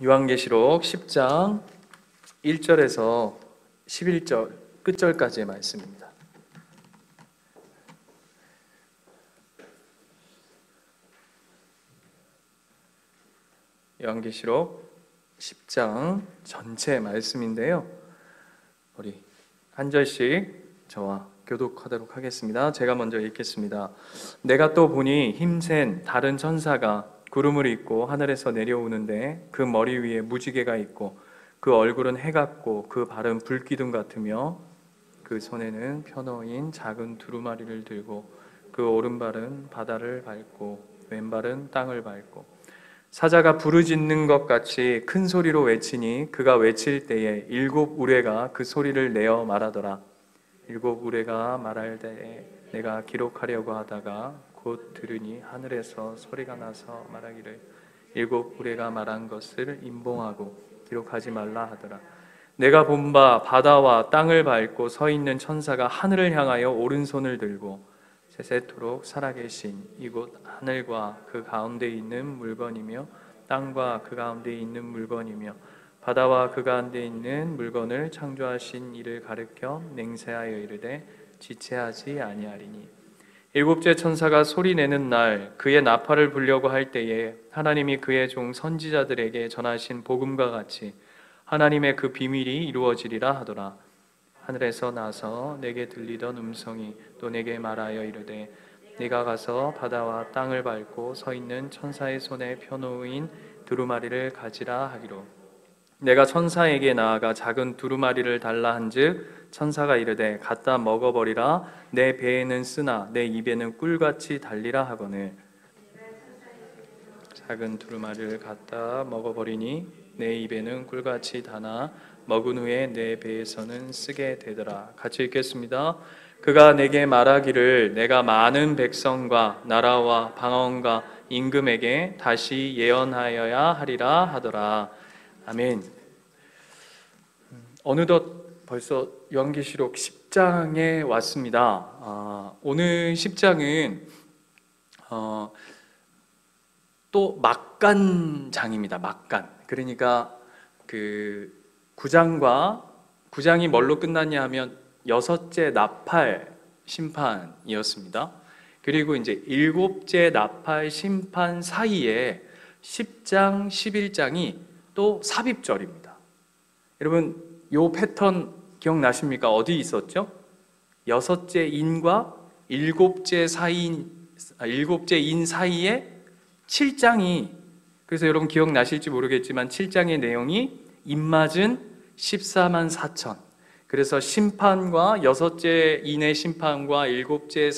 요한계시록 10장 1절에서 11절 끝절까지의 말씀입니다. 요한계시록 10장 전체 말씀인데요, 우리 한 절씩 저와 교독하도록 하겠습니다. 제가 먼저 읽겠습니다. 내가 또 보니 힘센 다른 천사가 구름을 입고 하늘에서 내려오는데 그 머리 위에 무지개가 있고 그 얼굴은 해 같고 그 발은 불기둥 같으며 그 손에는 편어인 작은 두루마리를 들고 그 오른발은 바다를 밟고 왼발은 땅을 밟고 사자가 부르짖는 것 같이 큰 소리로 외치니 그가 외칠 때에 일곱 우레가 그 소리를 내어 말하더라. 일곱 우레가 말할 때에 내가 기록하려고 하다가 곧 들으니 하늘에서 소리가 나서 말하기를 일곱 우레가 말한 것을 임봉하고 기록하지 말라 하더라. 내가 본 바 바다와 땅을 밟고 서 있는 천사가 하늘을 향하여 오른손을 들고 세세토록 살아계신 이곳 하늘과 그 가운데 있는 물건이며 땅과 그 가운데 있는 물건이며 바다와 그 가운데 있는 물건을 창조하신 이를 가르켜 맹세하여 이르되 지체하지 아니하리니 일곱째 천사가 소리내는 날 그의 나팔을 불려고 할 때에 하나님이 그의 종 선지자들에게 전하신 복음과 같이 하나님의 그 비밀이 이루어지리라 하더라. 하늘에서 나서 내게 들리던 음성이 또 내게 말하여 이르되 네가 가서 바다와 땅을 밟고 서 있는 천사의 손에 펴놓인 두루마리를 가지라 하기로. 내가 천사에게 나아가 작은 두루마리를 달라 한즉 천사가 이르되 갖다 먹어버리라. 내 배에는 쓰나 내 입에는 꿀같이 달리라 하거늘. 작은 두루마리를 갖다 먹어버리니 내 입에는 꿀같이 다나 먹은 후에 내 배에서는 쓰게 되더라. 같이 읽겠습니다. 그가 내게 말하기를 내가 많은 백성과 나라와 방언과 임금에게 다시 예언하여야 하리라 하더라. 아멘. 어느덧 벌써 요한계시록 10장에 왔습니다. 오늘 10장은 또 막간장입니다. 막간. 그러니까 그 9장이 뭘로 끝났냐 하면 여섯째 나팔 심판이었습니다. 그리고 이제 일곱째 나팔 심판 사이에 10장, 11장이 또 삽입절입니다. 여러분, 요 패턴 기억나십니까? 어디 있었죠? 여섯째 인과 일곱째 인 사이에 7장이, 그래서 여러분 기억나실지 모르겠지만 7장의 내용이 입맞은 14만 4천. 그래서 심판과 여섯째 인의 심판과 일곱째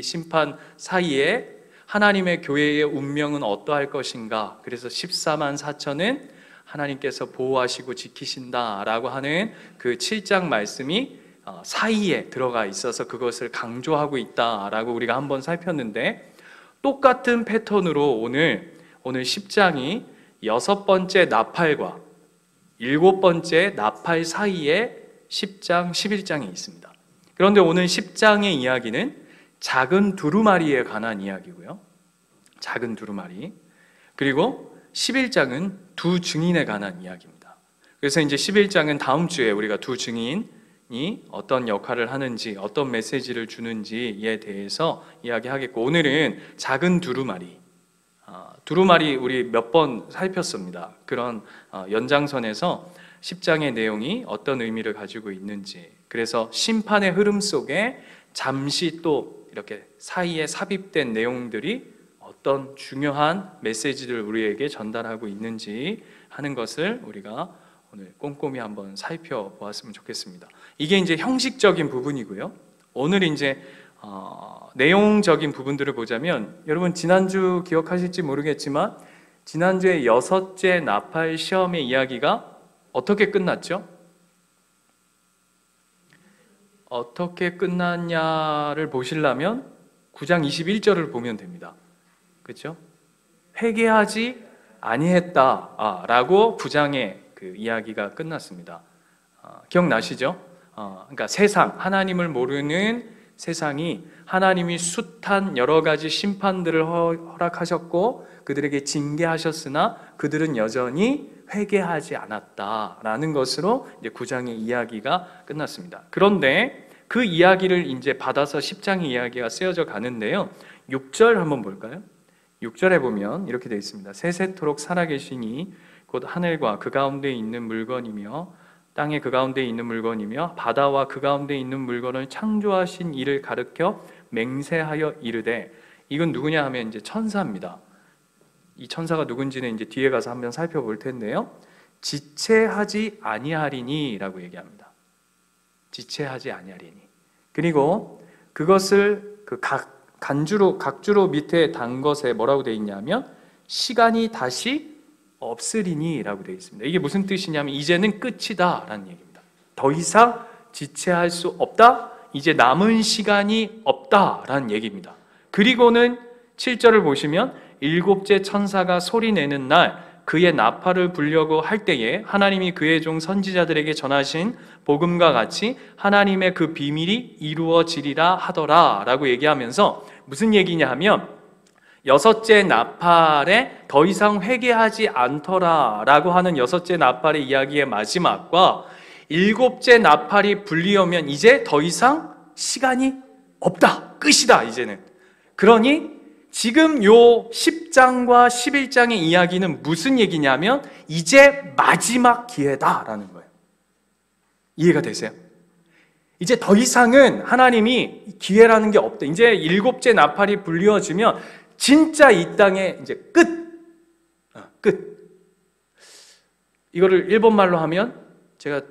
심판 사이에 하나님의 교회의 운명은 어떠할 것인가. 그래서 14만 4천은 하나님께서 보호하시고 지키신다라고 하는 그 7장 말씀이 사이에 들어가 있어서 그것을 강조하고 있다라고 우리가 한번 살폈는데, 똑같은 패턴으로 오늘 10장이 여섯 번째 나팔과 일곱 번째 나팔 사이에 10장, 11장이 있습니다. 그런데 오늘 10장의 이야기는 작은 두루마리에 관한 이야기고요. 작은 두루마리. 그리고 11장은 두 증인에 관한 이야기입니다. 그래서 이제 11장은 다음 주에 우리가 두 증인이 어떤 역할을 하는지, 어떤 메시지를 주는지에 대해서 이야기하겠고, 오늘은 작은 두루마리. 두루마리 우리 몇 번 살폈습니다. 그런 연장선에서 10장의 내용이 어떤 의미를 가지고 있는지, 그래서 심판의 흐름 속에 잠시 또 이렇게 사이에 삽입된 내용들이 어떤 중요한 메시지를 우리에게 전달하고 있는지 하는 것을 우리가 오늘 꼼꼼히 한번 살펴보았으면 좋겠습니다. 이게 이제 형식적인 부분이고요. 오늘 이제 내용적인 부분들을 보자면, 여러분 지난주 기억하실지 모르겠지만 지난주에 여섯째 나팔 시험의 이야기가 어떻게 끝났죠? 어떻게 끝났냐를 보시려면 9장 21절을 보면 됩니다. 그렇죠? 회개하지 아니했다라고 9장의 그 이야기가 끝났습니다. 기억나시죠? 그러니까 세상, 하나님을 모르는 세상이 하나님이 숱한 여러 가지 심판들을 허락하셨고 그들에게 징계하셨으나 그들은 여전히 회개하지 않았다라는 것으로 이제 9장의 이야기가 끝났습니다. 그런데 그 이야기를 이제 받아서 10장의 이야기가 쓰여져 가는데요. 6절 한번 볼까요? 6절에 보면 이렇게 되어 있습니다. 세세토록 살아계시니 곧 하늘과 그 가운데 있는 물건이며 땅의 그 가운데 있는 물건이며 바다와 그 가운데 있는 물건을 창조하신 이를 가르켜 맹세하여 이르되, 이건 누구냐 하면 이제 천사입니다. 이 천사가 누군지는 이제 뒤에 가서 한번 살펴볼 텐데요. 지체하지 아니하리니라고 얘기합니다. 지체하지 아니하리니. 그리고 그것을 그 각주로 밑에 단 것에 뭐라고 되어 있냐면 시간이 다시 없으리니라고 되어 있습니다. 이게 무슨 뜻이냐면 이제는 끝이다라는 얘기입니다. 더 이상 지체할 수 없다. 이제 남은 시간이 없다라는 얘기입니다. 그리고는 7절을 보시면 일곱째 천사가 소리내는 날 그의 나팔을 불려고 할 때에 하나님이 그의 종 선지자들에게 전하신 복음과 같이 하나님의 그 비밀이 이루어지리라 하더라 라고 얘기하면서 무슨 얘기냐 하면 여섯째 나팔에 더 이상 회개하지 않더라 라고 하는 여섯째 나팔의 이야기의 마지막과 일곱째 나팔이 불리오면 이제 더 이상 시간이 없다, 끝이다 이제는. 그러니 지금 요 10장과 11장의 이야기는 무슨 얘기냐면 이제 마지막 기회다라는 거예요. 이해가 되세요? 이제 더 이상은 하나님이 기회라는 게 없다. 이제 일곱째 나팔이 불리어지면 진짜 이 땅에 이제 끝. 이거를 일본말로 하면 제가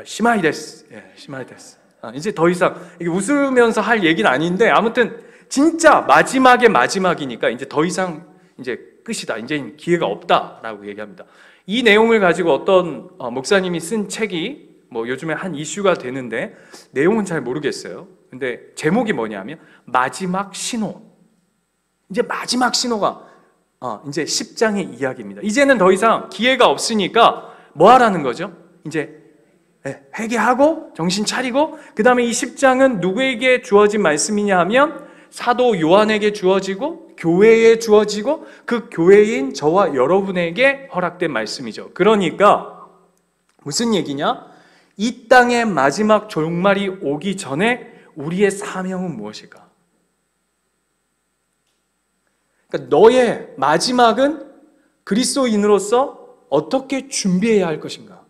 시마이데스. 시마이데스. 이제 더 이상 이게 웃으면서 할 얘기는 아닌데 아무튼 진짜 마지막의 마지막이니까 이제 더 이상 이제 끝이다. 이제 기회가 없다라고 얘기합니다. 이 내용을 가지고 어떤 목사님이 쓴 책이 뭐 요즘에 한 이슈가 되는데 내용은 잘 모르겠어요. 근데 제목이 뭐냐면 마지막 신호. 이제 마지막 신호가 이제 10장의 이야기입니다. 이제는 더 이상 기회가 없으니까 뭐 하라는 거죠? 이제 회개하고 정신 차리고 그 다음에 이 10장은 누구에게 주어진 말씀이냐 하면 사도 요한에게 주어지고 교회에 주어지고 그 교회인 저와 여러분에게 허락된 말씀이죠. 그러니까 무슨 얘기냐? 이 땅의 마지막 종말이 오기 전에 우리의 사명은 무엇일까? 그러니까 너의 마지막은 그리스도인으로서 어떻게 준비해야 할 것인가?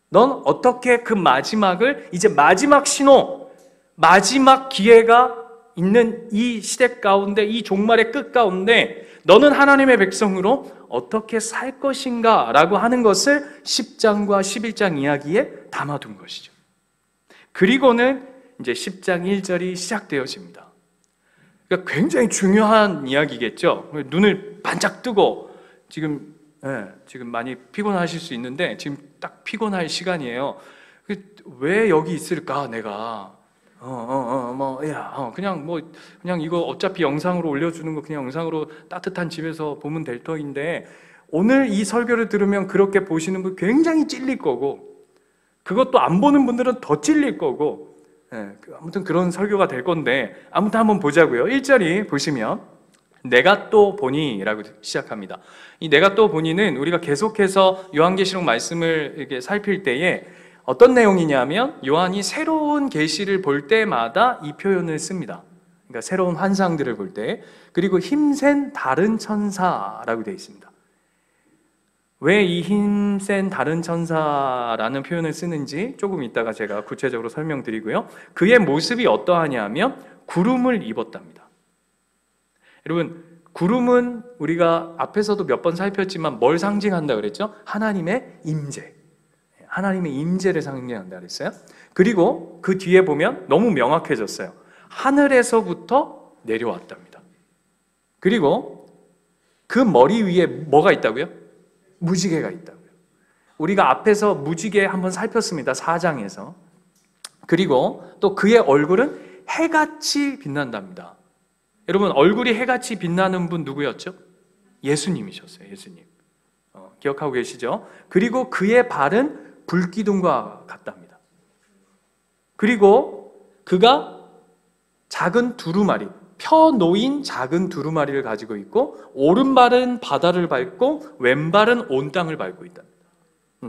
넌 어떻게 그 마지막을 이제 마지막 신호, 마지막 기회가 있는 이 시대 가운데, 이 종말의 끝 가운데 너는 하나님의 백성으로 어떻게 살 것인가 라고 하는 것을 10장과 11장 이야기에 담아둔 것이죠. 그리고는 이제 10장 1절이 시작되어집니다. 그러니까 굉장히 중요한 이야기겠죠. 눈을 반짝 뜨고 지금 많이 피곤하실 수 있는데 지금 딱 피곤할 시간이에요. 왜 여기 있을까 내가? 그냥 이거 어차피 영상으로 올려주는 거 그냥 영상으로 따뜻한 집에서 보면 될 터인데 오늘 이 설교를 들으면 그렇게 보시는 분 굉장히 찔릴 거고 그것도 안 보는 분들은 더 찔릴 거고 아무튼 그런 설교가 될 건데 아무튼 한번 보자고요. 1절이 보시면 내가 또 보니 라고 시작합니다. 이 내가 또 보니는 우리가 계속해서 요한계시록 말씀을 이렇게 살필 때에 어떤 내용이냐면 요한이 새로운 계시를 볼 때마다 이 표현을 씁니다. 그러니까 새로운 환상들을 볼 때. 그리고 힘센 다른 천사라고 되어 있습니다. 왜 이 힘센 다른 천사라는 표현을 쓰는지 조금 이따가 제가 구체적으로 설명드리고요. 그의 모습이 어떠하냐면 구름을 입었답니다. 여러분, 구름은 우리가 앞에서도 몇 번 살폈지만 뭘 상징한다 그랬죠? 하나님의 임재. 하나님의 임재를 상징한다 그랬어요. 그리고 그 뒤에 보면 너무 명확해졌어요. 하늘에서부터 내려왔답니다. 그리고 그 머리 위에 뭐가 있다고요? 무지개가 있다고요. 우리가 앞에서 무지개 한번 살폈습니다. 4장에서. 그리고 또 그의 얼굴은 해같이 빛난답니다. 여러분, 얼굴이 해같이 빛나는 분 누구였죠? 예수님이셨어요. 예수님. 기억하고 계시죠? 그리고 그의 발은 불기둥과 같답니다. 그리고 그가 작은 두루마리, 펴 놓인 작은 두루마리를 가지고 있고 오른발은 바다를 밟고 왼발은 온 땅을 밟고 있다.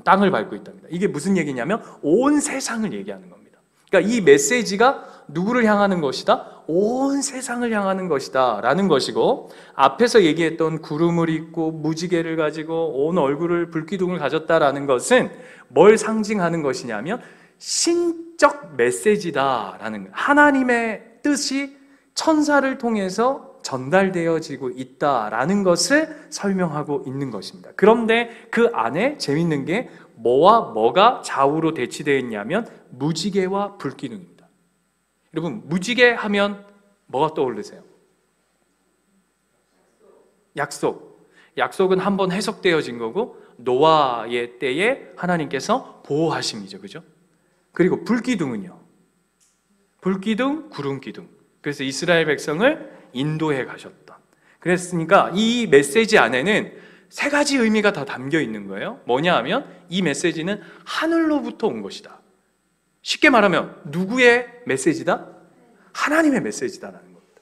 땅을 밟고 있답니다. 이게 무슨 얘기냐면 온 세상을 얘기하는 겁니다. 그러니까 이 메시지가 누구를 향하는 것이다? 온 세상을 향하는 것이다 라는 것이고, 앞에서 얘기했던 구름을 입고 무지개를 가지고 온 얼굴을 불기둥을 가졌다라는 것은 뭘 상징하는 것이냐면 신적 메시지다라는 거예요. 하나님의 뜻이 천사를 통해서 전달되어지고 있다라는 것을 설명하고 있는 것입니다. 그런데 그 안에 재밌는 게 뭐와 뭐가 좌우로 대치되어 있냐면 무지개와 불기둥입니다. 여러분, 무지개 하면 뭐가 떠오르세요? 약속. 약속은 한번 해석되어진 거고 노아의 때에 하나님께서 보호하심이죠. 그죠? 그리고 불기둥은요, 불기둥, 구름기둥. 그래서 이스라엘 백성을 인도해 가셨던. 그랬으니까 이 메시지 안에는 세 가지 의미가 다 담겨 있는 거예요. 뭐냐 하면 이 메시지는 하늘로부터 온 것이다. 쉽게 말하면 누구의 메시지다? 하나님의 메시지다라는 겁니다.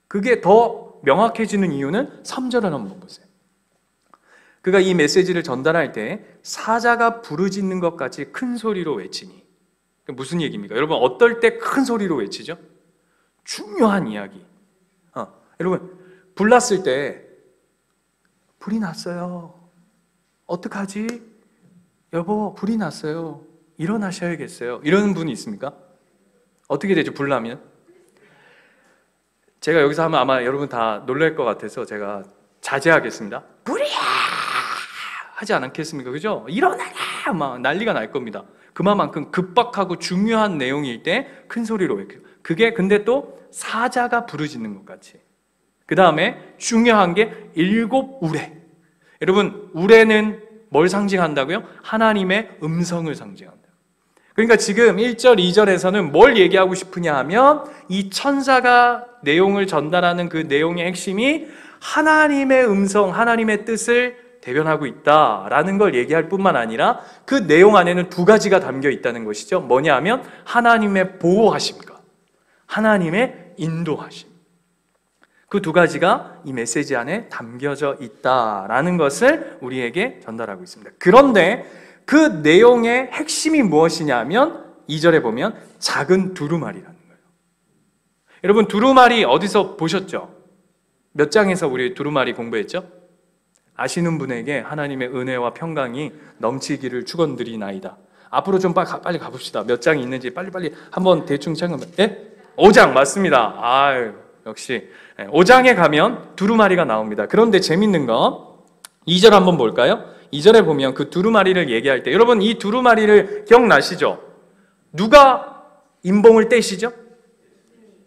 그게 더 명확해지는 이유는 3절을 한번 보세요. 그가 이 메시지를 전달할 때 사자가 부르짖는 것 같이 큰 소리로 외치니. 무슨 얘기입니까? 여러분, 어떨 때 큰 소리로 외치죠? 중요한 이야기. 여러분, 불났을 때 불이 났어요. 어떡하지? 여보, 불이 났어요. 일어나셔야겠어요. 이러는 분이 있습니까? 어떻게 되죠? 불 나면? 제가 여기서 하면 아마 여러분 다 놀랄 것 같아서 제가 자제하겠습니다. 불이야! 하지 않겠습니까? 그죠? 일어나라! 막 난리가 날 겁니다. 그만큼 급박하고 중요한 내용일 때 큰 소리로 외쳐요. 그게 근데 또 사자가 부르짖는 것 같이. 그 다음에 중요한 게 7 우레. 여러분, 우레는 뭘 상징한다고요? 하나님의 음성을 상징한다. 그러니까 지금 1절, 2절에서는 뭘 얘기하고 싶으냐 하면 이 천사가 내용을 전달하는 그 내용의 핵심이 하나님의 음성, 하나님의 뜻을 대변하고 있다라는 걸 얘기할 뿐만 아니라 그 내용 안에는 2가지가 담겨 있다는 것이죠. 뭐냐 하면 하나님의 보호하심과 하나님의 인도하심. 그 2가지가 이 메시지 안에 담겨져 있다라는 것을 우리에게 전달하고 있습니다. 그런데 그 내용의 핵심이 무엇이냐면 2절에 보면 작은 두루마리라는 거예요. 여러분, 두루마리 어디서 보셨죠? 몇 장에서 우리 두루마리 공부했죠? 아시는 분에게 하나님의 은혜와 평강이 넘치기를 축원드리나이다. 앞으로 좀 빨리 가봅시다. 몇 장이 있는지 빨리빨리 한번 대충 참고해. 예? 5장 맞습니다. 아유, 역시 5장에 가면 두루마리가 나옵니다. 그런데 재밌는 거 2절 한번 볼까요? 2절에 보면 그 두루마리를 얘기할 때, 여러분 이 두루마리를 기억나시죠? 누가 인봉을 떼시죠?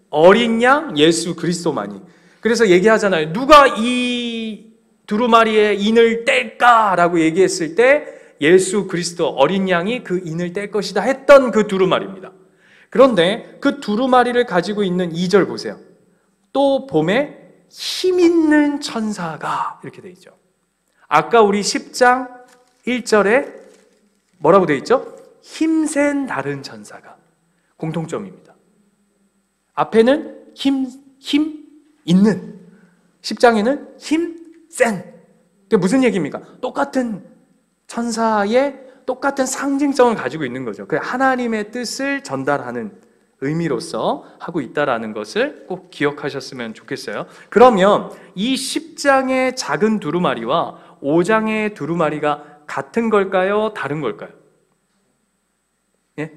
어린 양 예수 그리스도만이. 그래서 얘기하잖아요. 누가 이 두루마리의 인을 뗄까라고 얘기했을 때 예수 그리스도 어린 양이 그 인을 뗄 것이다 했던 그 두루마리입니다. 그런데 그 두루마리를 가지고 있는 2절 보세요. 또 봄에 힘 있는 천사가 이렇게 돼 있죠. 아까 우리 10장 1절에 뭐라고 돼 있죠? 힘센 다른 천사가 공통점입니다. 앞에는 힘 있는, 10장에는 힘센. 그게 무슨 얘기입니까? 똑같은 천사의 똑같은 상징성을 가지고 있는 거죠. 그 하나님의 뜻을 전달하는 의미로서 하고 있다라는 것을 꼭 기억하셨으면 좋겠어요. 그러면 이 10장의 작은 두루마리와 5장의 두루마리가 같은 걸까요? 다른 걸까요? 예?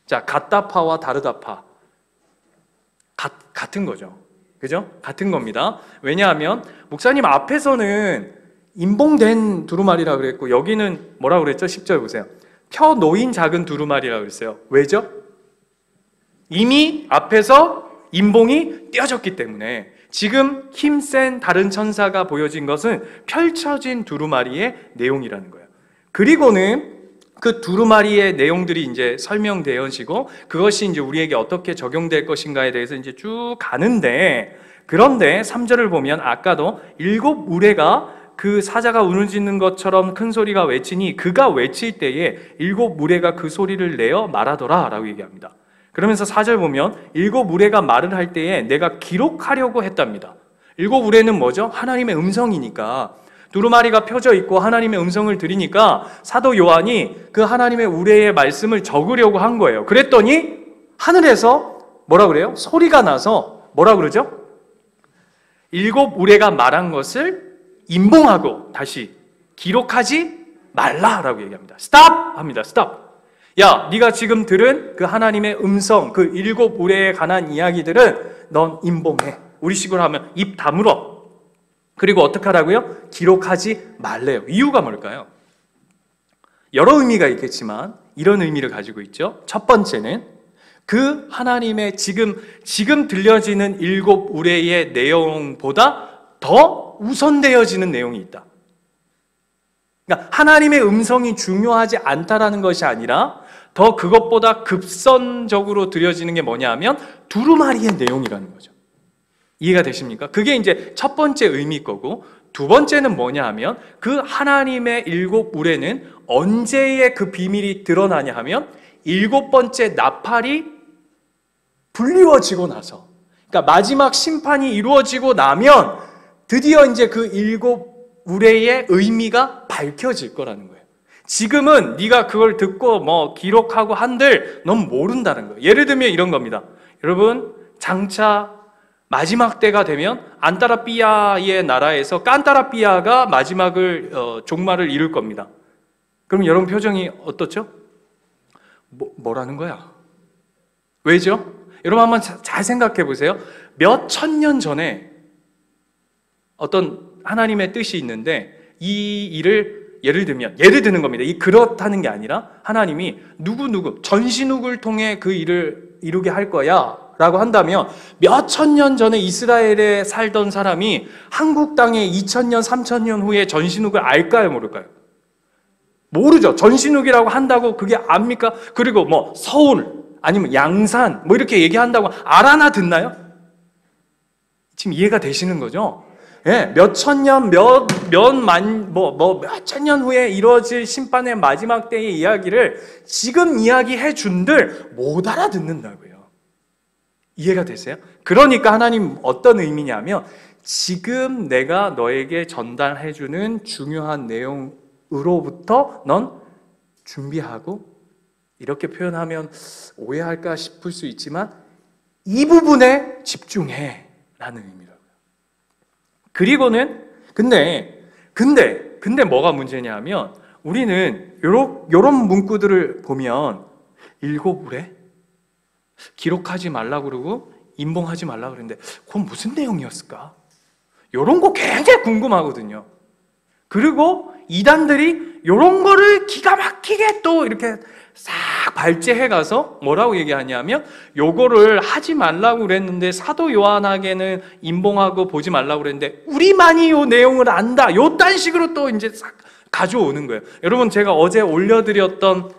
자, 같다파와 다르다파 같은 거죠. 그죠? 같은 겁니다. 왜냐하면 목사님 앞에서는 인봉된 두루마리라 그랬고 여기는 뭐라고 그랬죠? 10절 보세요. 펴 놓인 작은 두루마리라 그랬어요. 왜죠? 이미 앞에서 인봉이 떼어졌기 때문에 지금 힘센 다른 천사가 보여진 것은 펼쳐진 두루마리의 내용이라는 거예요. 그리고는 그 두루마리의 내용들이 이제 설명되어지고 그것이 이제 우리에게 어떻게 적용될 것인가에 대해서 이제 쭉 가는데, 그런데 3절을 보면 아까도 7 우레가 그 사자가 우느짖는 것처럼 큰 소리가 외치니 그가 외칠 때에 일곱 무리가 그 소리를 내어 말하더라 라고 얘기합니다. 그러면서 4절 보면 일곱 무리가 말을 할 때에 내가 기록하려고 했답니다. 일곱 우레는 뭐죠? 하나님의 음성이니까 두루마리가 펴져 있고 하나님의 음성을 들으니까 사도 요한이 그 하나님의 우레의 말씀을 적으려고 한 거예요. 그랬더니 하늘에서 뭐라 그래요? 소리가 나서 뭐라 그러죠? 일곱 우레가 말한 것을 임봉하고 다시 기록하지 말라라고 얘기합니다. 스탑! 합니다. 스탑! 야, 네가 지금 들은 그 하나님의 음성, 그 일곱 우레에 관한 이야기들은 넌 임봉해. 우리식으로 하면 입 다물어. 그리고 어떻게 하라고요? 기록하지 말래요. 이유가 뭘까요? 여러 의미가 있겠지만 이런 의미를 가지고 있죠. 첫 번째는 그 하나님의 지금 들려지는 일곱 우레의 내용보다 더 우선되어지는 내용이 있다. 그러니까 하나님의 음성이 중요하지 않다라는 것이 아니라 더 그것보다 급선적으로 들려지는 게 뭐냐 하면 두루마리의 내용이라는 거죠. 이해가 되십니까? 그게 이제 첫 번째 의미일 거고, 두 번째는 뭐냐 하면 그 하나님의 일곱 우레는 언제의 그 비밀이 드러나냐 하면 일곱 번째 나팔이 불리워지고 나서, 그러니까 마지막 심판이 이루어지고 나면 드디어 이제 그 일곱 우레의 의미가 밝혀질 거라는 거예요. 지금은 네가 그걸 듣고 뭐 기록하고 한들 넌 모른다는 거예요. 예를 들면 이런 겁니다. 여러분, 장차 마지막 때가 되면 안타라삐아의 나라에서 깐타라삐아가 종말을 이룰 겁니다. 그럼 여러분 표정이 어떻죠? 뭐라는 거야? 왜죠? 여러분 한번 잘 생각해 보세요. 몇 천 년 전에 어떤 하나님의 뜻이 있는데 이 일을 예를 드는 겁니다. 그렇다는 게 아니라 하나님이 누구 전신욱을 통해 그 일을 이루게 할 거야 라고 한다면 몇 천 년 전에 이스라엘에 살던 사람이 한국 땅에 2000년, 3000년 후에 전신욱을 알까요? 모를까요? 모르죠. 전신욱이라고 한다고 그게 압니까? 그리고 뭐 서울 아니면 양산 뭐 이렇게 얘기한다고 알아나 듣나요? 지금 이해가 되시는 거죠? 예, 몇천 년, 몇천 년 후에 이루어질 심판의 마지막 때의 이야기를 지금 이야기해 준들 못 알아듣는다고요. 이해가 되세요? 그러니까 하나님 어떤 의미냐면 지금 내가 너에게 전달해 주는 중요한 내용으로부터 넌 준비하고, 이렇게 표현하면 오해할까 싶을 수 있지만 이 부분에 집중해 라는 의미라고요. 그리고는 근데 뭐가 문제냐 하면 우리는 요런 문구들을 보면 일곱 우레 기록하지 말라고 그러고 임봉하지 말라고 그랬는데 그건 무슨 내용이었을까? 요런 거 굉장히 궁금하거든요. 그리고 이단들이 요런 거를 기가 막히게 또 이렇게 싹 발제해 가서 뭐라고 얘기하냐면 요거를 하지 말라고 그랬는데 사도 요한에게는 임봉하고 보지 말라고 그랬는데 우리만이 요 내용을 안다. 요딴 식으로 또 이제 싹 가져오는 거예요. 여러분, 제가 어제 올려드렸던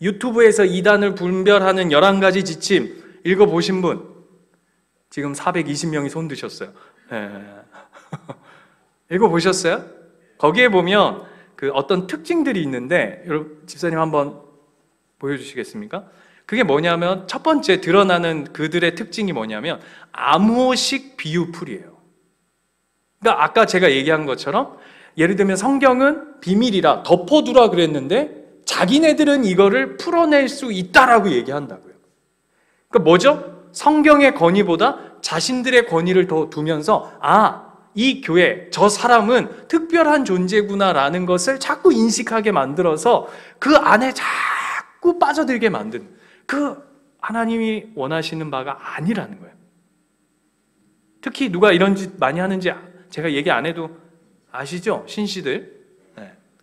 유튜브에서 이단을 분별하는 11가지 지침 읽어보신 분 지금 420명이 손 드셨어요. 읽어보셨어요? 거기에 보면 그 어떤 특징들이 있는데 여러분, 집사님 한번 보여주시겠습니까? 그게 뭐냐면 첫 번째 드러나는 그들의 특징이 뭐냐면 암호식 비유풀이에요. 그러니까 아까 제가 얘기한 것처럼 예를 들면 성경은 비밀이라 덮어두라 그랬는데 자기네들은 이거를 풀어낼 수 있다라고 얘기한다고요. 그러니까 뭐죠? 성경의 권위보다 자신들의 권위를 더 두면서 이 교회, 저 사람은 특별한 존재구나라는 것을 자꾸 인식하게 만들어서 그 안에 자꾸 빠져들게 만든, 그 하나님이 원하시는 바가 아니라는 거예요. 특히 누가 이런 짓 많이 하는지 제가 얘기 안 해도 아시죠? 신씨들.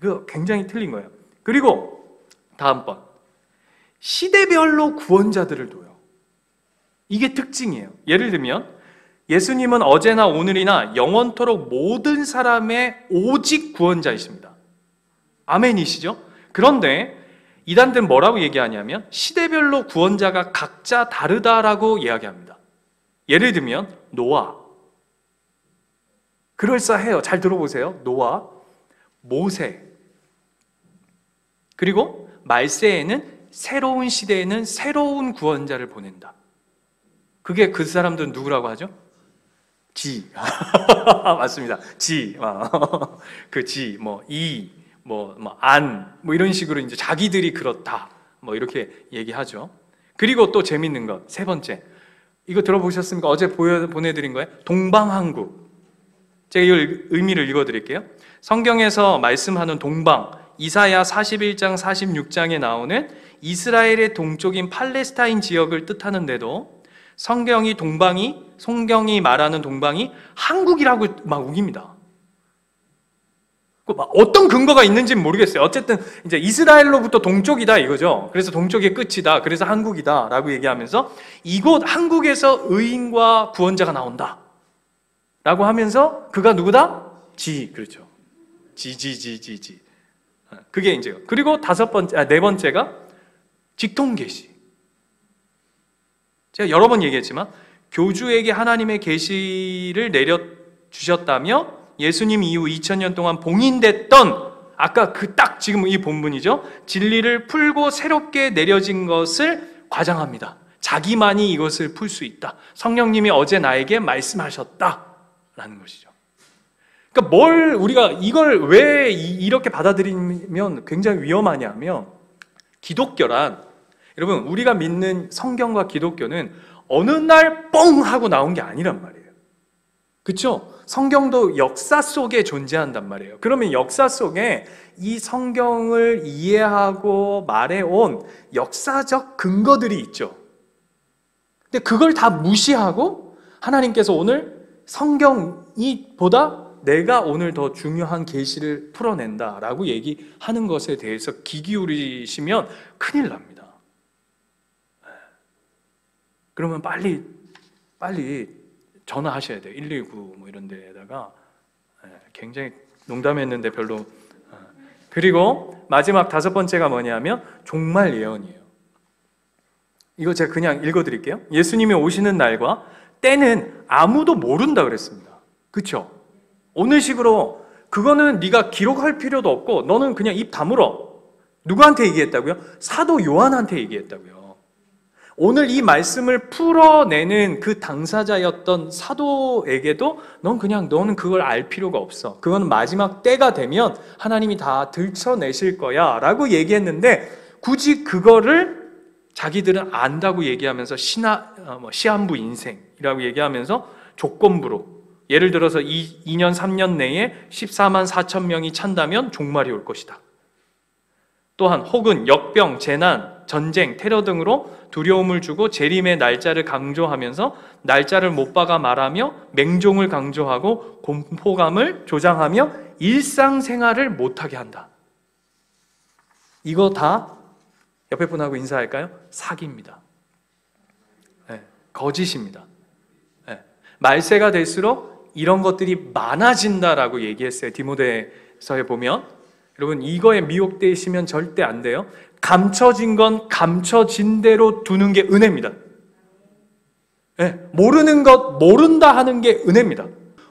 그거 굉장히 틀린 거예요. 그리고 다음번 시대별로 구원자들을 둬요. 이게 특징이에요. 예를 들면 예수님은 어제나 오늘이나 영원토록 모든 사람의 오직 구원자이십니다. 아멘이시죠? 그런데 이단들은 뭐라고 얘기하냐면 시대별로 구원자가 각자 다르다라고 이야기합니다. 예를 들면 노아, 그럴싸해요. 잘 들어보세요. 노아, 모세, 그리고 말세에는 새로운 시대에는 새로운 구원자를 보낸다. 그게 그 사람들은 누구라고 하죠? 지. 맞습니다. 지. 그 지, 안, 이런 식으로 이제 자기들이 그렇다. 이렇게 얘기하죠. 그리고 또 재밌는 것, 세 번째. 이거 들어보셨습니까? 어제 보내드린 거예요. 동방한국. 제가 이 의미를 읽어드릴게요. 성경에서 말씀하는 동방, 이사야 41장, 46장에 나오는 이스라엘의 동쪽인 팔레스타인 지역을 뜻하는데도 성경이 말하는 동방이 한국이라고 막 우깁니다. 어떤 근거가 있는지는 모르겠어요. 어쨌든 이제 이스라엘로부터 동쪽이다 이거죠. 그래서 동쪽의 끝이다. 그래서 한국이다라고 얘기하면서 이곳 한국에서 의인과 구원자가 나온다. 라고 하면서 그가 누구다? 그렇죠. 지. 그게 이제요. 그리고 네 번째가 직통계시. 제가 여러 번 얘기했지만 교주에게 하나님의 계시를 내려주셨다며 예수님 이후 2000년 동안 봉인됐던 아까 지금 이 본문이죠. 진리를 풀고 새롭게 내려진 것을 과장합니다. 자기만이 이것을 풀 수 있다. 성령님이 어제 나에게 말씀하셨다라는 것이죠. 그러니까 우리가 이걸 왜 이렇게 받아들이면 굉장히 위험하냐면 기독교란 여러분 우리가 믿는 성경과 기독교는 어느 날 뻥 하고 나온 게 아니란 말이에요. 그렇죠? 성경도 역사 속에 존재한단 말이에요. 그러면 역사 속에 이 성경을 이해하고 말해온 역사적 근거들이 있죠. 근데 그걸 다 무시하고 하나님께서 오늘 성경이 보다 내가 오늘 더 중요한 계시를 풀어낸다라고 얘기하는 것에 대해서 귀 기울이시면 큰일 납니다. 그러면 빨리 전화하셔야 돼요. 119 이런 데다가. 굉장히 농담했는데 별로. 그리고 마지막 다섯 번째가 뭐냐면 종말 예언이에요. 이거 제가 그냥 읽어드릴게요. 예수님이 오시는 날과 때는 아무도 모른다 그랬습니다. 그렇죠? 오늘식으로 그거는 네가 기록할 필요도 없고 너는 그냥 입 다물어. 누구한테 얘기했다고요? 사도 요한한테 얘기했다고요. 오늘 이 말씀을 풀어내는 그 당사자였던 사도에게도 너는 그걸 알 필요가 없어. 그건 마지막 때가 되면 하나님이 다 들춰내실 거야 라고 얘기했는데 굳이 그거를 자기들은 안다고 얘기하면서 시한부 인생이라고 얘기하면서 조건부로 예를 들어서 2년 3년 내에 14만 4천 명이 찬다면 종말이 올 것이다. 또한 혹은 역병, 재난, 전쟁, 테러 등으로 두려움을 주고 재림의 날짜를 강조하면서 날짜를 못 박아 말하며 맹종을 강조하고 공포감을 조장하며 일상생활을 못하게 한다. 이거 다 옆에 분하고 인사할까요? 사기입니다. 거짓입니다. 말세가 될수록 이런 것들이 많아진다라고 얘기했어요. 디모데서에 보면 여러분 이거에 미혹되시면 절대 안 돼요. 감춰진 건 감춰진 대로 두는 게 은혜입니다. 모르는 것 모른다 하는 게 은혜입니다.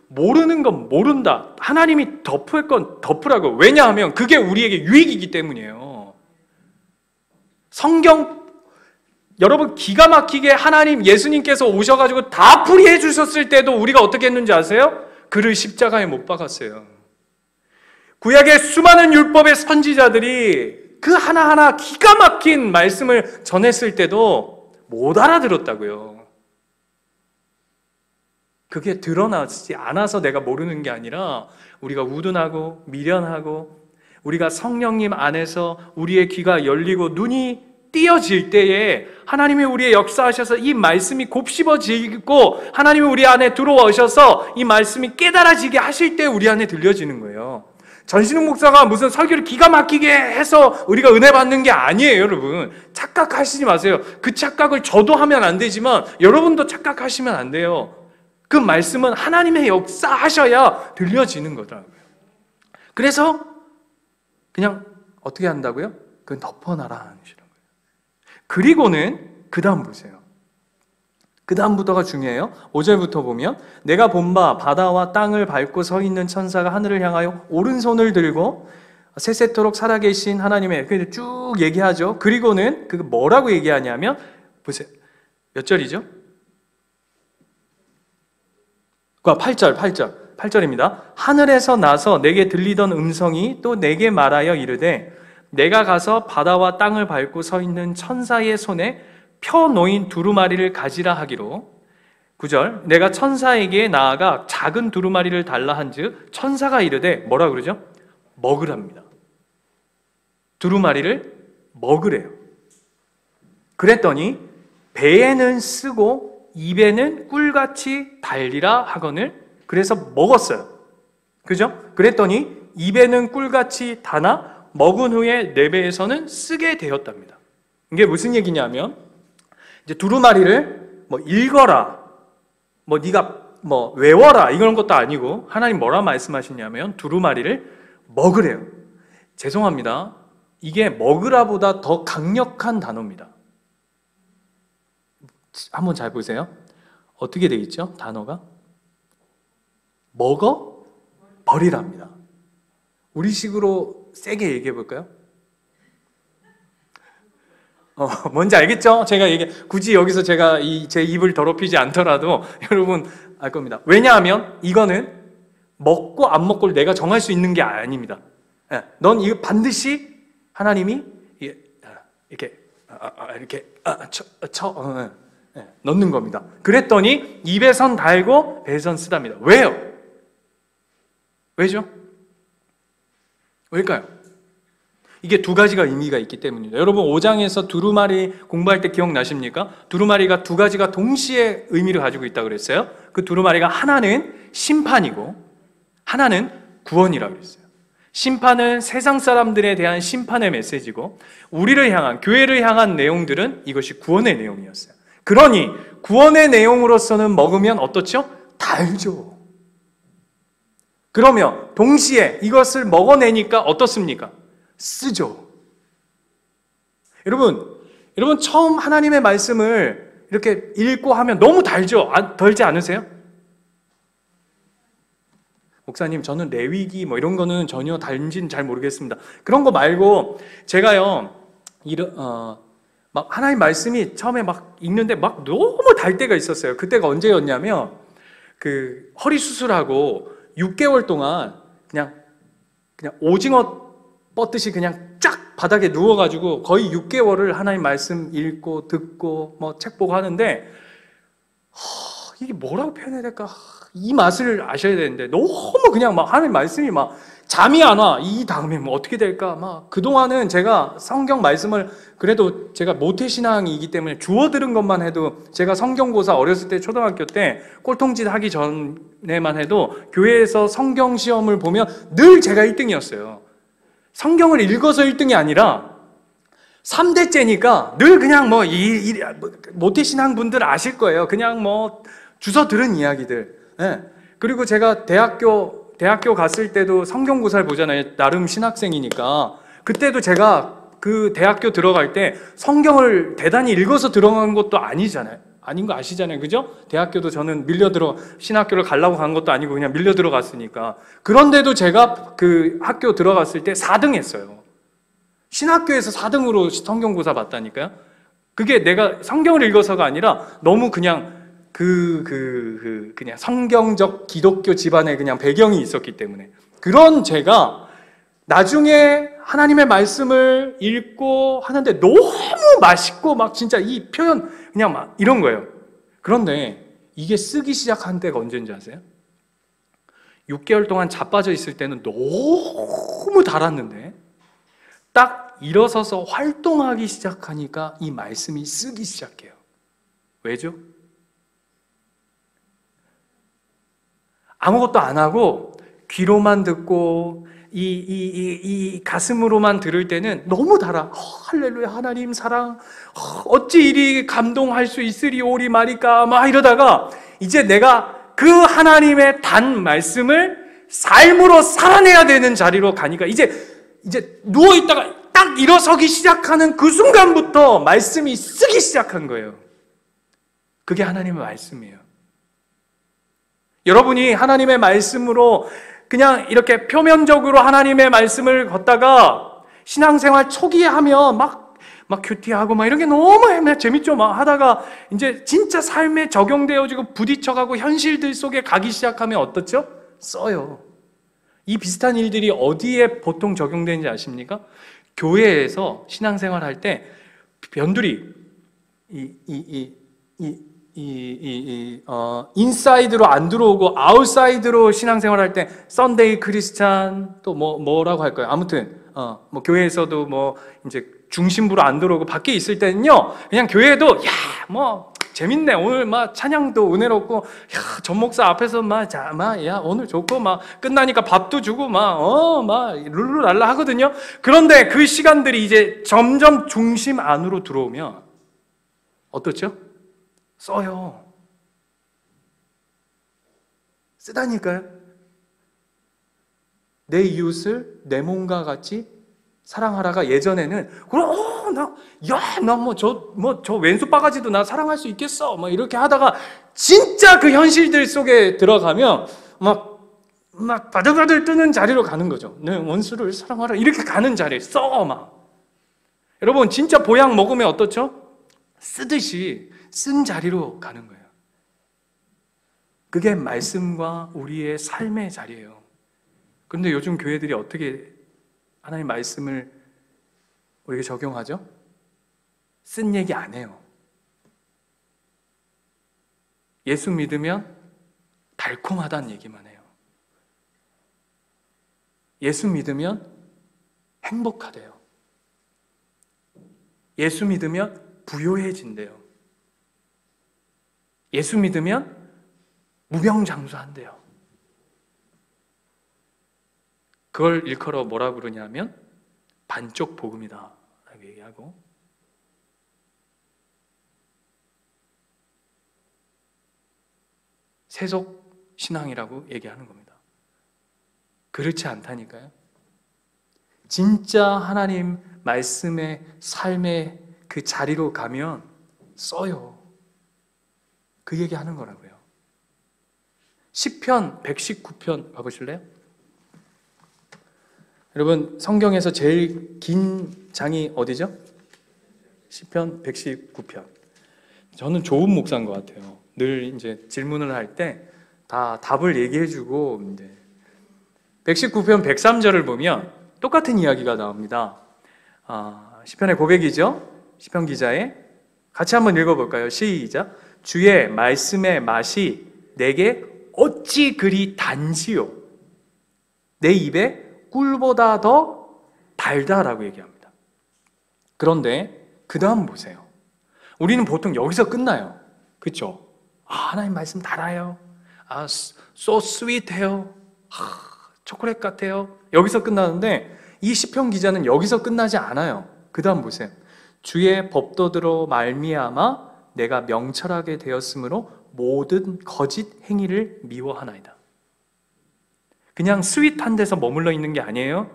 모르는 건 모른다. 하나님이 덮을 건 덮으라고. 왜냐하면 그게 우리에게 유익이기 때문이에요. 성경 여러분 기가 막히게 하나님 예수님께서 오셔가지고 다 풀이해 주셨을 때도 우리가 어떻게 했는지 아세요? 그를 십자가에 못 박았어요. 구약의 수많은 율법의 선지자들이 그 하나하나 기가 막힌 말씀을 전했을 때도 못 알아들었다고요. 그게 드러나지 않아서 내가 모르는 게 아니라 우리가 우둔하고 미련하고 우리가 성령님 안에서 우리의 귀가 열리고 눈이 띄어질 때에 하나님이 우리의 역사하셔서 이 말씀이 곱씹어지고 하나님이 우리 안에 들어오셔서 이 말씀이 깨달아지게 하실 때 우리 안에 들려지는 거예요. 전신욱 목사가 무슨 설교를 기가 막히게 해서 우리가 은혜 받는 게 아니에요, 여러분. 착각하시지 마세요. 그 착각을 저도 하면 안 되지만 여러분도 착각하시면 안 돼요. 그 말씀은 하나님의 역사하셔야 들려지는 거더라고요. 그래서 그냥 어떻게 한다고요? 그건 덮어놔라 하시는 거예요. 그리고는 그 다음 보세요. 그 다음부터가 중요해요. 5절부터 보면 내가 본 바 바다와 땅을 밟고 서 있는 천사가 하늘을 향하여 오른손을 들고 세세토록 살아계신 하나님의, 쭉 얘기하죠. 그리고는 그 뭐라고 얘기하냐면, 보세요. 몇 절이죠? 8절입니다. 하늘에서 나서 내게 들리던 음성이 또 내게 말하여 이르되 내가 가서 바다와 땅을 밟고 서 있는 천사의 손에 펴 놓인 두루마리를 가지라 하기로. 9절 내가 천사에게 나아가 작은 두루마리를 달라 한즉 천사가 이르되 뭐라 그러죠? 먹으랍니다. 두루마리를 먹으래요. 그랬더니 배에는 쓰고 입에는 꿀같이 달리라 하거늘. 그래서 먹었어요. 그죠? 그랬더니 입에는 꿀같이 다나 먹은 후에 내 배에서는 쓰게 되었답니다. 이게 무슨 얘기냐면, 이제 두루마리를 뭐 읽어라, 뭐 네가 뭐 외워라 이런 것도 아니고 하나님 뭐라 말씀하시냐면 두루마리를 먹으래요. 죄송합니다. 이게 먹으라보다 더 강력한 단어입니다. 한번 잘 보세요. 어떻게 돼 있죠? 단어가 먹어 버리랍니다. 우리식으로 세게 얘기해 볼까요? 뭔지 알겠죠? 제가 굳이 여기서 제가 제 입을 더럽히지 않더라도 여러분 알 겁니다. 왜냐하면 이거는 먹고 안 먹고를 내가 정할 수 있는 게 아닙니다. 넌 이거 반드시 하나님이 이렇게 넣는 겁니다. 그랬더니 입에선 달고 배에선 쓰답니다. 왜요? 왜죠? 왜일까요? 이게 두 가지가 의미가 있기 때문입니다. 여러분 5장에서 두루마리 공부할 때 기억나십니까? 두루마리가 두 가지가 동시에 의미를 가지고 있다고 그랬어요. 그 두루마리가 하나는 심판이고 하나는 구원이라고 그랬어요. 심판은 세상 사람들에 대한 심판의 메시지고 우리를 향한, 교회를 향한 내용들은 이것이 구원의 내용이었어요. 그러니 구원의 내용으로서는 먹으면 어떻죠? 달죠. 그러면 동시에 이것을 먹어내니까 어떻습니까? 쓰죠. 여러분 처음 하나님의 말씀을 이렇게 읽고 하면 너무 달죠? 덜지 않으세요? 목사님 저는 레위기 뭐 이런 거는 전혀 달지는 잘 모르겠습니다. 그런 거 말고 제가요 막 하나님 말씀이 처음에 막 읽는데 막 너무 달 때가 있었어요. 그때가 언제였냐면 그 허리 수술하고 6개월 동안 그냥 오징어 뻗듯이 그냥 쫙 바닥에 누워가지고 거의 6개월을 하나님 말씀 읽고 듣고 뭐 책 보고 하는데 이게 뭐라고 표현해야 될까? 이 맛을 아셔야 되는데 너무 그냥 막 하나님 말씀이 막 잠이 안 와. 이 다음에 뭐 어떻게 될까? 막 그동안은 제가 성경 말씀을 그래도 제가 모태신앙이기 때문에 주워 들은 것만 해도 제가 성경고사 어렸을 때 초등학교 때 꼴통짓 하기 전에만 해도 교회에서 성경 시험을 보면 늘 제가 1등이었어요. 성경을 읽어서 1등이 아니라 3대째니까 늘 그냥 뭐 모태신앙 분들 아실 거예요. 그냥 뭐 주워 들은 이야기들. 네. 그리고 제가 대학교 갔을 때도 성경고사를 보잖아요. 나름 신학생이니까. 그때도 제가 그 대학교 들어갈 때 성경을 대단히 읽어서 들어간 것도 아니잖아요. 아닌 거 아시잖아요. 그죠? 대학교도 저는 신학교를 가려고 간 것도 아니고 그냥 밀려 들어갔으니까. 그런데도 제가 그 학교 들어갔을 때 4등 했어요. 신학교에서 4등으로 성경고사 봤다니까요. 그게 내가 성경을 읽어서가 아니라 너무 그냥 그냥 성경적 기독교 집안에 그냥 배경이 있었기 때문에. 그런 제가 나중에 하나님의 말씀을 읽고 하는데 너무 맛있고 막 진짜 이 표현 그냥 막 이런 거예요. 그런데 이게 쓰기 시작한 때가 언제인지 아세요? 6개월 동안 자빠져 있을 때는 너무 달았는데 딱 일어서서 활동하기 시작하니까 이 말씀이 쓰기 시작해요. 왜죠? 아무것도 안 하고 귀로만 듣고 이 가슴으로만 들을 때는 너무 달아. 할렐루야 하나님 사랑, 어찌 이리 감동할 수 있으리오리 말이까 막 이러다가 이제 내가 그 하나님의 단 말씀을 삶으로 살아내야 되는 자리로 가니까 이제 누워있다가 딱 일어서기 시작하는 그 순간부터 말씀이 쓰기 시작한 거예요. 그게 하나님의 말씀이에요. 여러분이 하나님의 말씀으로 그냥 이렇게 표면적으로 하나님의 말씀을 걷다가 신앙생활 초기에 하면 막 큐티하고 막 이런 게 너무 재밌죠. 막 하다가 이제 진짜 삶에 적용되어지고 부딪혀가고 현실들 속에 가기 시작하면 어떻죠? 써요. 이 비슷한 일들이 어디에 보통 적용되는지 아십니까? 교회에서 신앙생활 할 때 변두리 인사이드로 안 들어오고 아웃사이드로 신앙생활 할 때 썬데이 크리스찬 또 뭐라고 할까요? 아무튼 뭐 교회에서도 뭐 이제 중심부로 안 들어오고 밖에 있을 때는요, 그냥 교회도 야 뭐 재밌네, 오늘 막 찬양도 은혜롭고, 야 전 목사 앞에서 야 오늘 좋고, 막 끝나니까 밥도 주고 막 룰루랄라 하거든요. 그런데 그 시간들이 이제 점점 중심 안으로 들어오면 어떻죠? 써요. 쓰다니까요. 내 이웃을 내 몸과 같이 사랑하라가 예전에는 저 왼수 바가지도 나 사랑할 수 있겠어 막 이렇게 하다가 진짜 그 현실들 속에 들어가면 막 바들바들 뜨는 자리로 가는 거죠. 내 원수를 사랑하라 이렇게 가는 자리에 막. 여러분 진짜 보약 먹으면 어떻죠? 쓰듯이 쓴 자리로 가는 거예요. 그게 말씀과 우리의 삶의 자리예요. 그런데 요즘 교회들이 어떻게 하나님 말씀을 우리에게 적용하죠? 쓴 얘기 안 해요. 예수 믿으면 달콤하다는 얘기만 해요. 예수 믿으면 행복하대요. 예수 믿으면 부요해진대요. 예수 믿으면 무병장수한대요. 그걸 일컬어 뭐라고 그러냐면 반쪽 복음이다 라고 얘기하고, 세속 신앙이라고 얘기하는 겁니다. 그렇지 않다니까요. 진짜 하나님 말씀의 삶의 그 자리로 가면 써요. 그 얘기하는 거라고요. 시편 119편 가보실래요? 여러분 성경에서 제일 긴 장이 어디죠? 시편 119편. 저는 좋은 목사인 것 같아요. 늘 이제 질문을 할 때 다 답을 얘기해주고, 이제 119편 103절을 보면 똑같은 이야기가 나옵니다. 시편의 고백이죠. 시편 기자의. 같이 한번 읽어볼까요? 시작. 주의 말씀의 맛이 내게 어찌 그리 단지요, 내 입에 꿀보다 더 달다라고 얘기합니다. 그런데 그 다음 보세요. 우리는 보통 여기서 끝나요. 그렇죠? 하나님 말씀 달아요. so sweet해요. 초콜릿 같아요. 여기서 끝나는데 이 시편 기자는 여기서 끝나지 않아요. 그 다음 보세요. 주의 법도들로 말미암아 내가 명철하게 되었으므로 모든 거짓 행위를 미워하나이다. 그냥 스윗한 데서 머물러 있는 게 아니에요.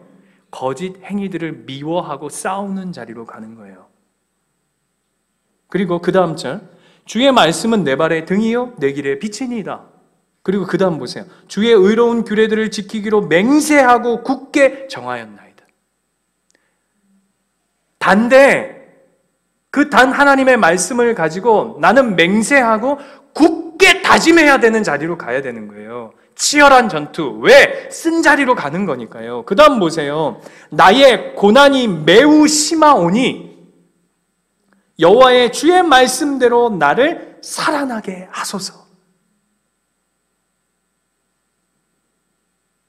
거짓 행위들을 미워하고 싸우는 자리로 가는 거예요. 그리고 그 다음 절, 주의 말씀은 내 발의 등이요 내 길의 빛이니이다. 그리고 그 다음 보세요. 주의 의로운 규례들을 지키기로 맹세하고 굳게 정하였나이다. 단데 그 단 하나님의 말씀을 가지고 나는 맹세하고 굳게 다짐해야 되는 자리로 가야 되는 거예요. 치열한 전투. 왜? 쓴 자리로 가는 거니까요. 그 다음 보세요. 나의 고난이 매우 심하오니 여호와의 주의 말씀대로 나를 살아나게 하소서.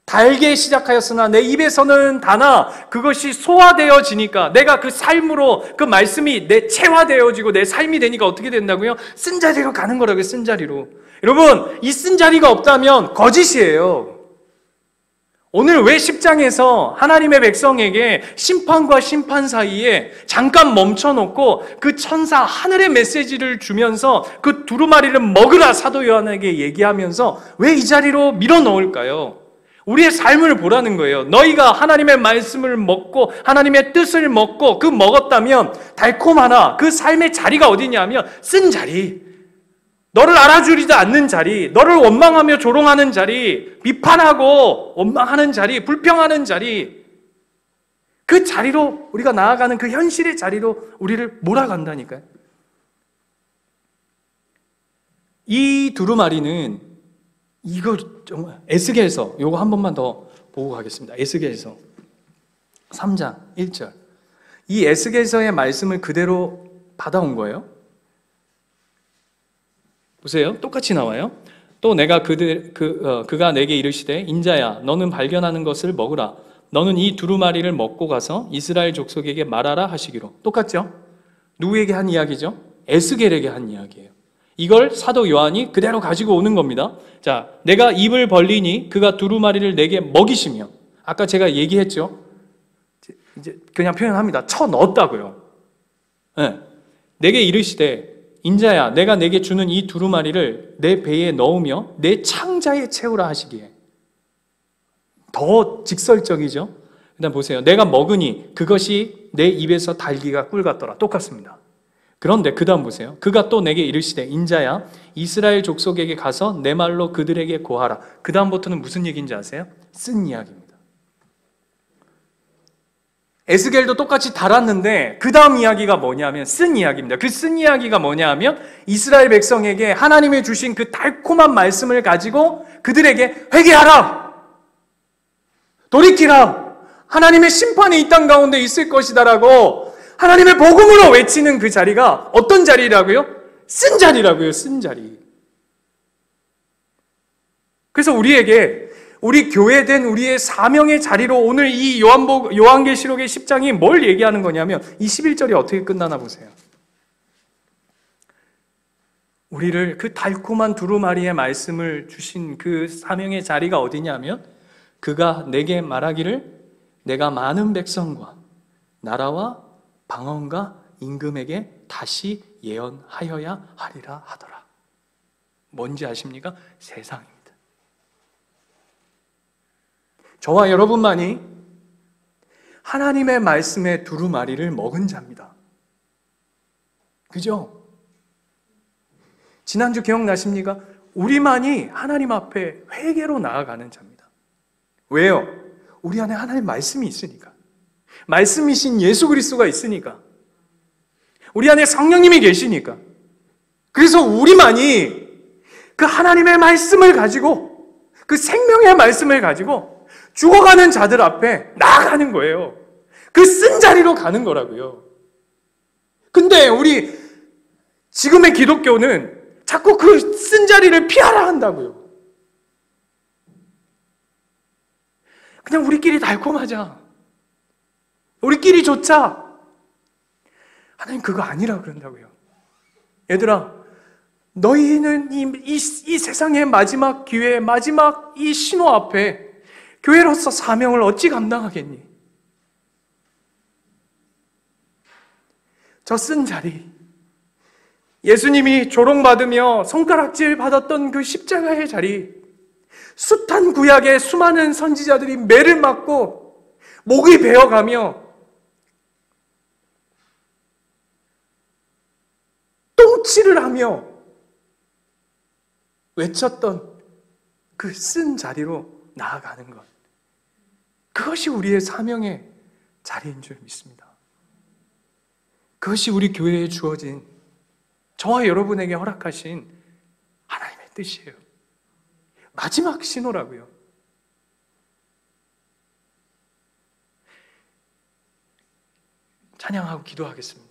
달게 시작하였으나 내 입에서는 다나 그것이 소화되어지니까, 내가 그 삶으로 그 말씀이 내 체화되어지고 내 삶이 되니까 어떻게 된다고요? 쓴 자리로 가는 거라고요. 쓴 자리로. 여러분, 이 쓴 자리가 없다면 거짓이에요. 오늘 왜 10장에서 하나님의 백성에게 심판과 심판 사이에 잠깐 멈춰놓고 그 천사 하늘의 메시지를 주면서 그 두루마리를 먹으라 사도 요한에게 얘기하면서 왜 이 자리로 밀어넣을까요? 우리의 삶을 보라는 거예요. 너희가 하나님의 말씀을 먹고 하나님의 뜻을 먹고 그 먹었다면 달콤하나 그 삶의 자리가 어디냐면 쓴 자리. 너를 알아주리도 않는 자리, 너를 원망하며 조롱하는 자리, 비판하고 원망하는 자리, 불평하는 자리, 그 자리로 우리가 나아가는 그 현실의 자리로 우리를 몰아간다니까요. 이 두루마리는 이거 정말 에스겔서, 요거 한 번만 더 보고 가겠습니다. 에스겔서 3장 1절. 이 에스겔서의 말씀을 그대로 받아온 거예요. 보세요. 똑같이 나와요. 또 내가 그가 내게 이르시되 인자야 너는 발견하는 것을 먹으라. 너는 이 두루마리를 먹고 가서 이스라엘 족속에게 말하라 하시기로. 똑같죠? 누구에게 한 이야기죠? 에스겔에게 한 이야기예요. 이걸 사도 요한이 그대로 가지고 오는 겁니다. 자, 내가 입을 벌리니 그가 두루마리를 내게 먹이시며, 아까 제가 얘기했죠? 이제 그냥 표현합니다. 쳐 넣었다고요. 네. 내게 이르시되 인자야 내가 내게 주는 이 두루마리를 내 배에 넣으며 내 창자에 채우라 하시기에. 더 직설적이죠? 일단 보세요. 내가 먹으니 그것이 내 입에서 달기가 꿀 같더라. 똑같습니다. 그런데 그 다음 보세요. 그가 또 내게 이르시되 인자야 이스라엘 족속에게 가서 내 말로 그들에게 고하라. 그 다음부터는 무슨 얘기인지 아세요? 쓴 이야기입니다. 에스겔도 똑같이 달았는데 그 다음 이야기가 뭐냐면 쓴 이야기입니다. 그 쓴 이야기가 뭐냐면 이스라엘 백성에게 하나님이 주신 그 달콤한 말씀을 가지고 그들에게 회개하라, 돌이키라, 하나님의 심판이 이 땅 가운데 있을 것이다라고 하나님의 복음으로 외치는 그 자리가 어떤 자리라고요? 쓴 자리라고요. 쓴 자리. 그래서 우리 교회된 우리의 사명의 자리로 오늘 이 요한계시록의 10장이 뭘 얘기하는 거냐면 21절이 어떻게 끝나나 보세요. 우리를 그 달콤한 두루마리의 말씀을 주신 그 사명의 자리가 어디냐면 그가 내게 말하기를 내가 많은 백성과 나라와 방언과 임금에게 다시 예언하여야 하리라 하더라. 뭔지 아십니까? 세상입니다. 저와 여러분만이 하나님의 말씀의 두루마리를 먹은 자입니다. 그죠? 지난주 기억나십니까? 우리만이 하나님 앞에 회개로 나아가는 자입니다. 왜요? 우리 안에 하나님 말씀이 있으니까. 말씀이신 예수 그리스도가 있으니까. 우리 안에 성령님이 계시니까. 그래서 우리만이 그 하나님의 말씀을 가지고, 그 생명의 말씀을 가지고 죽어가는 자들 앞에 나아가는 거예요. 그 쓴 자리로 가는 거라고요. 근데 우리 지금의 기독교는 자꾸 그 쓴 자리를 피하라 한다고요. 그냥 우리끼리 달콤하자. 우리끼리 좋자. 하나님 그거 아니라 그런다고요. 얘들아, 너희는 이 세상의 마지막 기회, 마지막 이 신호 앞에 교회로서 사명을 어찌 감당하겠니? 저 쓴 자리, 예수님이 조롱받으며 손가락질 받았던 그 십자가의 자리, 숱한 구약의 수많은 선지자들이 매를 맞고 목이 베어가며 똥칠을 하며 외쳤던 그 쓴 자리로 나아가는 것, 그것이 우리의 사명의 자리인 줄 믿습니다. 그것이 우리 교회에 주어진, 저와 여러분에게 허락하신 하나님의 뜻이에요. 마지막 신호라고요. 찬양하고 기도하겠습니다.